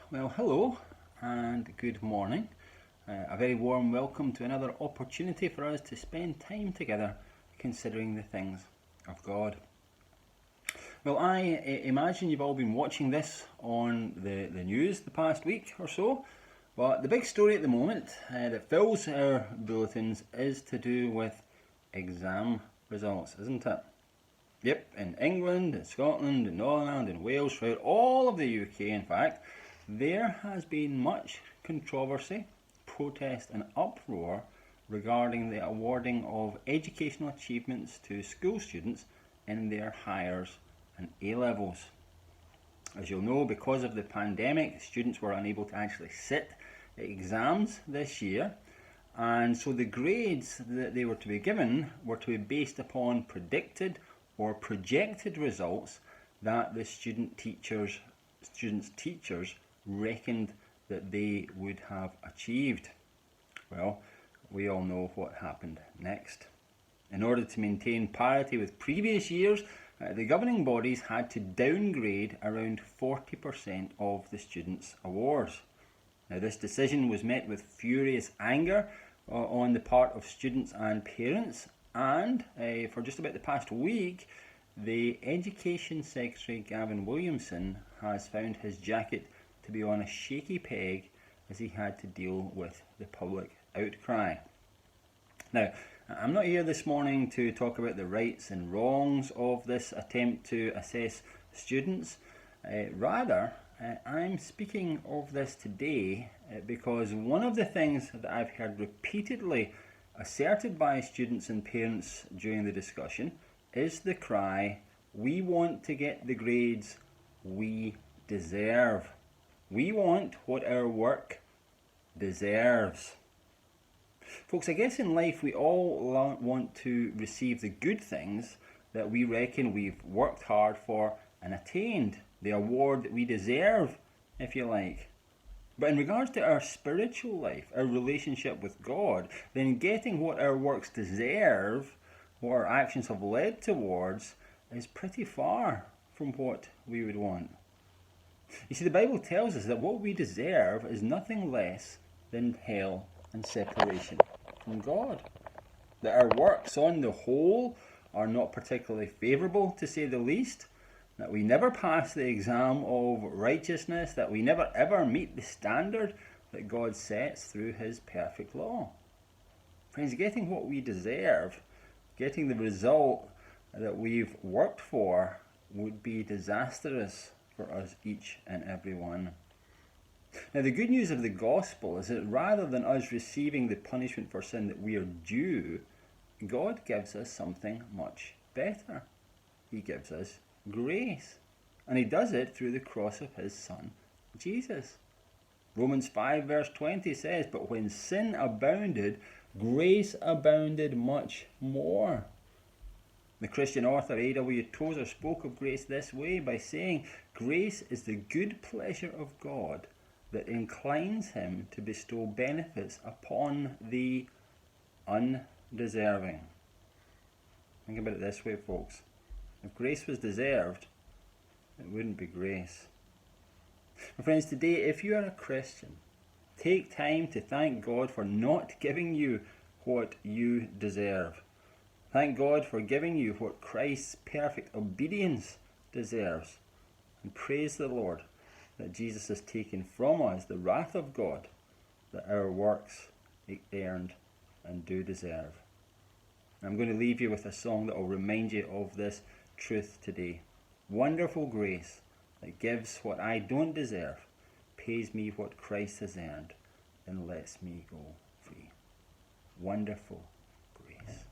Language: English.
Well, hello and good morning. A very warm welcome to another opportunity for us to spend time together considering the things of God. Well, I imagine you've all been watching this on the news the past week or so, but the big story at the moment that fills our bulletins is to do with exam results, isn't it? Yep, in England, in Scotland, in Northern Ireland, in Wales, throughout all of the UK in fact, there has been much controversy, protest and uproar regarding the awarding of educational achievements to school students in their Highers and A-levels. As you'll know, because of the pandemic, students were unable to actually sit exams this year, and so the grades that they were to be given were to be based upon predicted or projected results that the students' teachers reckoned that they would have achieved. Well, we all know what happened next. In order to maintain parity with previous years, the governing bodies had to downgrade around 40% of the students' awards. Now, this decision was met with furious anger on the part of students and parents, and for just about the past week, the Education Secretary Gavin Williamson has found his jacket to be on a shaky peg as he had to deal with the public outcry. Now, I'm not here this morning to talk about the rights and wrongs of this attempt to assess students. Rather, I'm speaking of this today because one of the things that I've heard repeatedly asserted by students and parents during the discussion is the cry, "We want to get the grades we deserve. We want what our work deserves." Folks, I guess in life we all want to receive the good things that we reckon we've worked hard for and attained, the award that we deserve, if you like. But in regards to our spiritual life, our relationship with God, then getting what our works deserve, what our actions have led towards, is pretty far from what we would want. You see, the Bible tells us that what we deserve is nothing less than hell and separation from God. That our works on the whole are not particularly favourable, to say the least. That we never pass the exam of righteousness. That we never ever meet the standard that God sets through His perfect law. Friends, getting what we deserve, getting the result that we've worked for, would be disastrous for us each and every one. Now, the good news of the gospel is that rather than us receiving the punishment for sin that we are due, God gives us something much better. He gives us grace. And He does it through the cross of His Son, Jesus. Romans 5 verse 20 says, "But when sin abounded, grace abounded much more." The Christian author A.W. Tozer spoke of grace this way by saying, "Grace is the good pleasure of God that inclines Him to bestow benefits upon the undeserving." Think about it this way, folks. If grace was deserved, it wouldn't be grace. My friends, today, if you are a Christian, take time to thank God for not giving you what you deserve. Thank God for giving you what Christ's perfect obedience deserves. And praise the Lord that Jesus has taken from us the wrath of God that our works earned and do deserve. I'm going to leave you with a song that will remind you of this truth today. Wonderful grace that gives what I don't deserve, pays me what Christ has earned, and lets me go free. Wonderful grace.